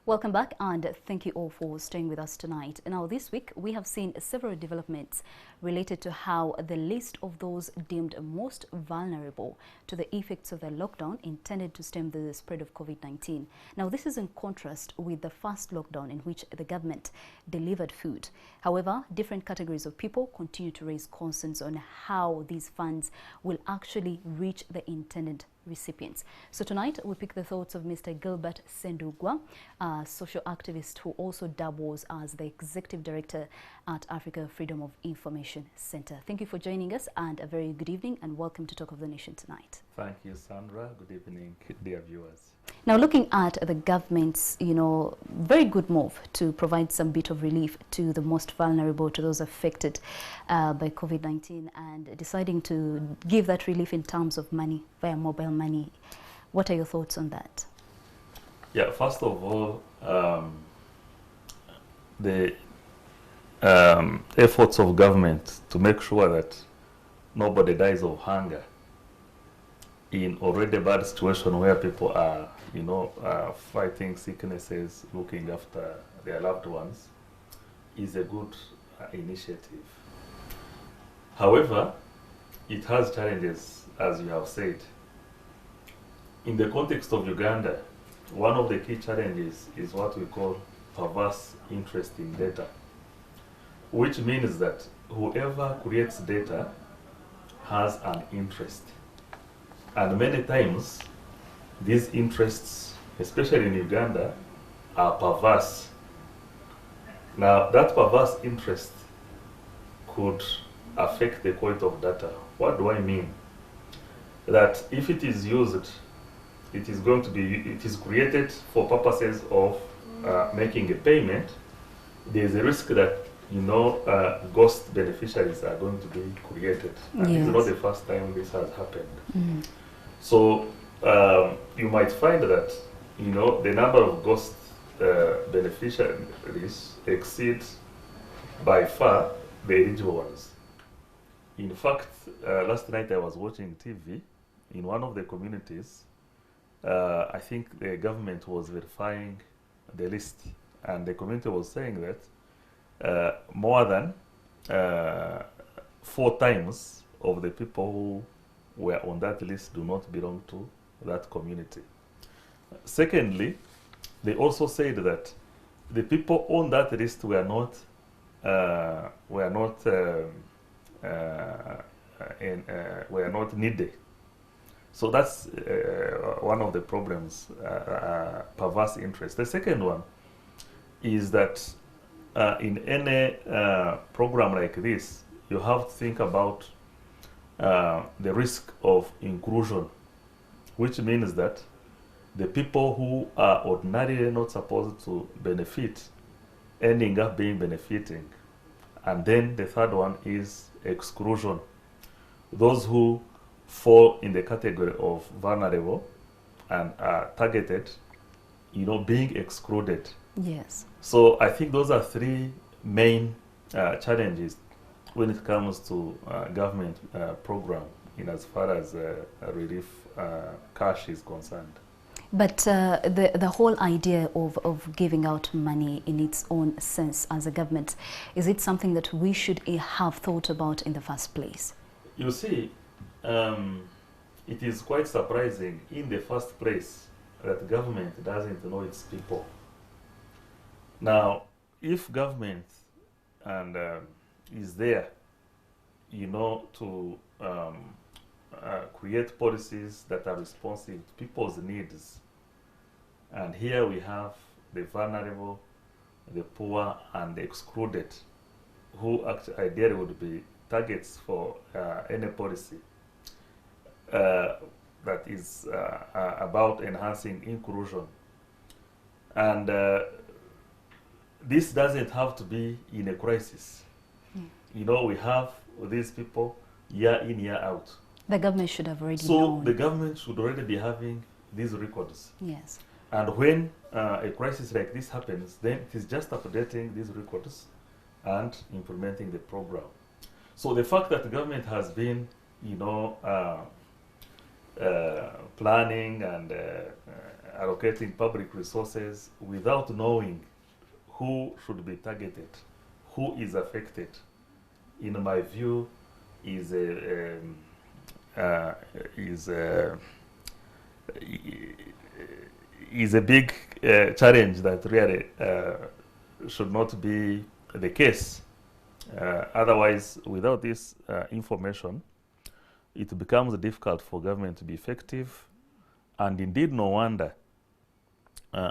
Welcome back and thank you all for staying with us tonight. Now this week we have seen several developments related to how the list of those deemed most vulnerable to the effects of the lockdown intended to stem the spread of COVID-19. Now this is in contrast with the first lockdown in which the government delivered food. However, different categories of people continue to raise concerns on how these funds will actually reach the intended recipients. So tonight we pick the thoughts of Mr. Gilbert Sendugwa, a social activist who also doubles as the executive director at Africa Freedom of Information Center. Thank you for joining us and a very good evening and welcome to Talk of the Nation tonight. Thank you, Sandra. Good evening, dear viewers. Now, looking at the government's, very good move to provide some bit of relief to the most vulnerable, to those affected by COVID-19, and deciding to give that relief in terms of money, via mobile money. What are your thoughts on that? Yeah, first of all, the efforts of government to make sure that nobody dies of hunger in already bad situation where people are, fighting sicknesses, looking after their loved ones, is a good initiative. However, it has challenges, as you have said. In the context of Uganda, one of the key challenges is what we call perverse interest in data, which means that whoever creates data has an interest. And many times, these interests, especially in Uganda, are perverse. Now, that perverse interest could affect the quality of data. What do I mean? That if it is used, it is created for purposes of making a payment, there is a risk that ghost beneficiaries are going to be created. And Yes. It's not the first time this has happened. So you might find that the number of ghost beneficiaries exceeds by far the eligible ones. In fact, last night I was watching TV in one of the communities. I think the government was verifying the list, and the community was saying that more than 4 times of the people who were on that list do not belong to that community. Secondly, they also said that the people on that list were not needy. So that's one of the problems, perverse interest. The second one is that in any program like this, you have to think about the risk of inclusion, which means that the people who are ordinarily not supposed to benefit ending up benefiting. And then the third one is exclusion. Those who fall in the category of vulnerable and are targeted, being excluded. Yes. So I think those are 3 main challenges when it comes to government program as far as relief cash is concerned. But the whole idea of giving out money in its own sense as a government, is it something that we should have thought about in the first place? You see, it is quite surprising in the first place that government doesn't know its people. Now, if government is there, to create policies that are responsive to people's needs, and here we have the vulnerable, the poor, and the excluded, who ideally would be targets for any policy that is about enhancing inclusion. And this doesn't have to be in a crisis. We have these people year in, year out. The government should have already known. So the government should already be having these records. Yes. And when a crisis like this happens, then it is just updating these records and implementing the program. So the fact that the government has been, planning and allocating public resources without knowing who should be targeted, who is affected, in my view, is a big challenge that really should not be the case. Otherwise, without this information, it becomes difficult for government to be effective. And indeed, no wonder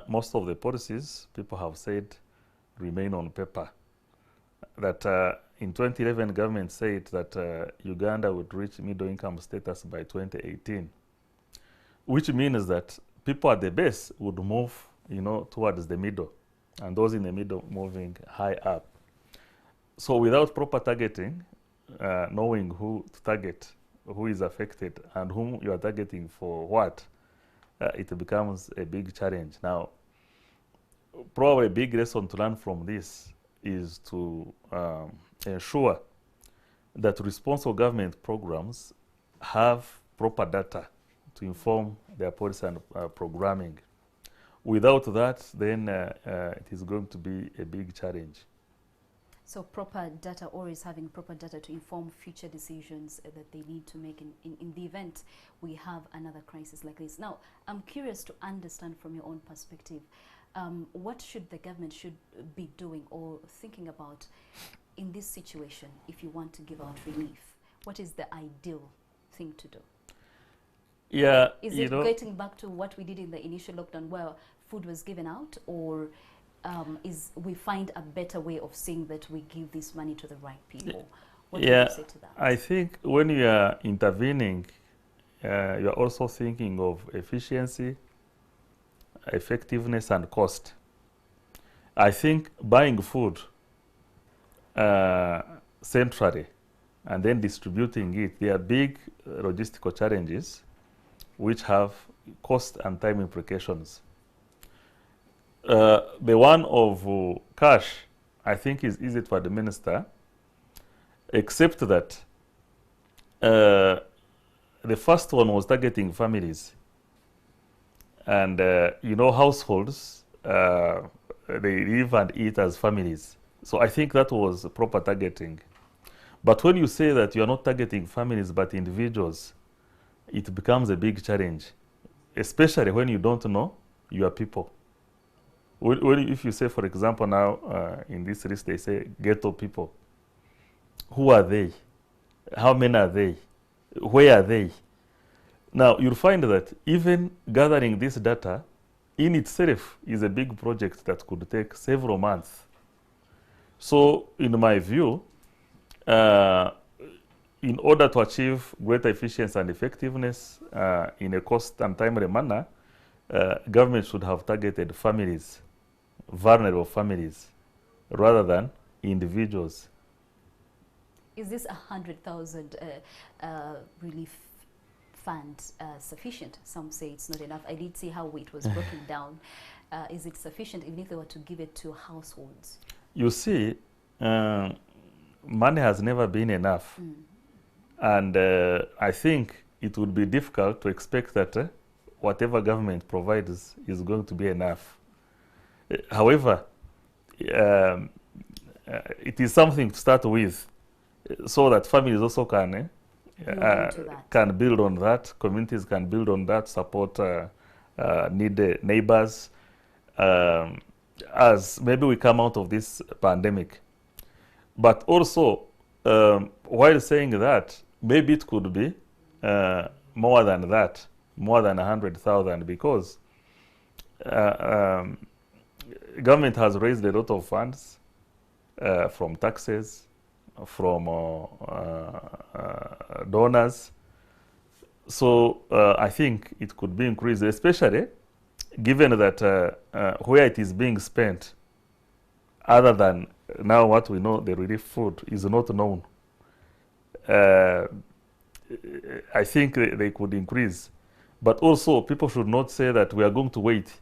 most of the policies, people have said, remain on paper. That in 2011, government said that Uganda would reach middle income status by 2018, which means that people at the base would move, towards the middle, and those in the middle moving high up. So without proper targeting, knowing who to target, who is affected, and whom you are targeting for what, it becomes a big challenge. Now, probably a big lesson to learn from this is to ensure that responsible government programs have proper data to inform their policy and programming. Without that, then it is going to be a big challenge. So proper data, always having proper data to inform future decisions that they need to make in the event we have another crisis like this. Now, I'm curious to understand from your own perspective, what should the government be doing or thinking about in this situation if you want to give out relief? What is the ideal thing to do? Yeah, is it getting back to what we did in the initial lockdown where food was given out, or is we find a better way of saying that we give this money to the right people? What do you say to that? I think when you are intervening, you are also thinking of efficiency, effectiveness, and cost. I think buying food centrally and then distributing it, there are big logistical challenges which have cost and time implications. The one of cash, I think, is easy to administer, except that the first one was targeting families. And, households, they live and eat as families. So I think that was proper targeting. But when you say that you are not targeting families but individuals, it becomes a big challenge, especially when you don't know your people. If you say, for example, now in this list, they say ghetto people. Who are they? How many are they? Where are they? Now, you'll find that even gathering this data in itself is a big project that could take several months. So, in my view, in order to achieve greater efficiency and effectiveness in a cost and timely manner, government should have targeted families, vulnerable families, rather than individuals. Is this 100,000 relief fund sufficient? Some say it's not enough. I did see how it was broken down. Is it sufficient even if they were to give it to households? You see, money has never been enough. And I think it would be difficult to expect that whatever government provides is going to be enough. However, it is something to start with, so that families also can build on that, communities can build on that, support needy neighbors, as maybe we come out of this pandemic. But also, while saying that, maybe it could be more than that, more than 100,000, because government has raised a lot of funds from taxes, from donors. So I think it could be increased, especially given that where it is being spent, other than now what we know, the relief food is not known. I think they could increase. But also, people should not say that we are going to wait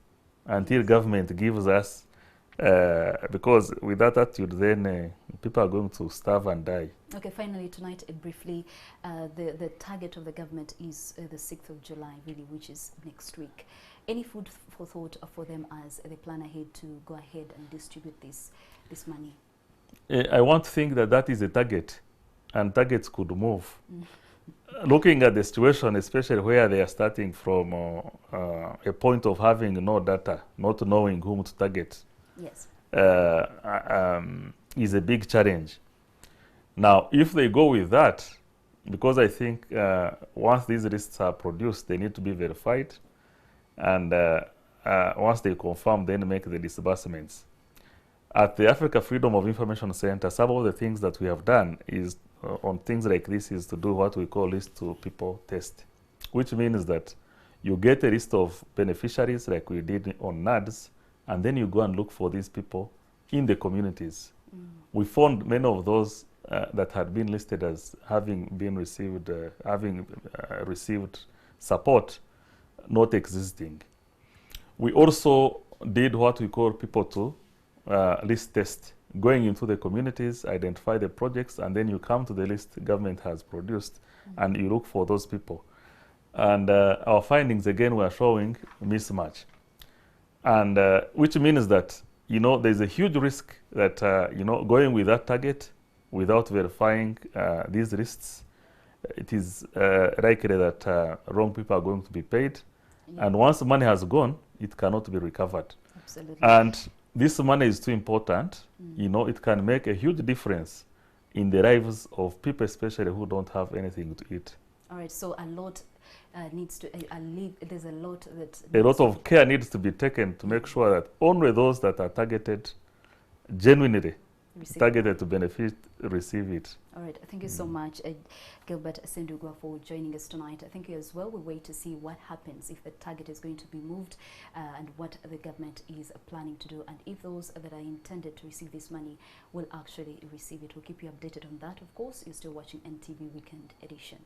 until government gives us, because with that attitude, then people are going to starve and die. Okay, finally tonight, briefly, the target of the government is the 6th of July, really, which is next week. Any food for thought for them as they plan ahead to go ahead and distribute this money? I want to think that that is a target, and targets could move. Looking at the situation, especially where they are starting from a point of having no data, not knowing whom to target, Yes. is a big challenge. Now, if they go with that, because I think once these lists are produced, they need to be verified, and once they confirm, then make the disbursements. At the Africa Freedom of Information Center, some of the things that we have done is on things like this is to do what we call list to people test, which means that you get a list of beneficiaries like we did on NADS, and then you go and look for these people in the communities. We found many of those that had been listed as having received support not existing. We also did what we call people to list test, going into the communities, identify the projects, and then you come to the list government has produced, and you look for those people. And our findings again were showing mismatch, and which means that there's a huge risk that going with that target without verifying these lists, it is likely that wrong people are going to be paid, and once the money has gone, it cannot be recovered. Absolutely. And this money is too important. It can make a huge difference in the lives of people, especially who don't have anything to eat. All right, so a lot needs to, there's a lot that... A lot of care needs to be taken to make sure that only those that are targeted, genuinely targeted to benefit, receive it. All right, thank you so much, Gilbert Sendugwa, for joining us tonight. Thank you as well. We wait to see what happens if the target is going to be moved and what the government is planning to do, and if those that are intended to receive this money will actually receive it. We'll keep you updated on that. Of course, you're still watching NTV Weekend Edition.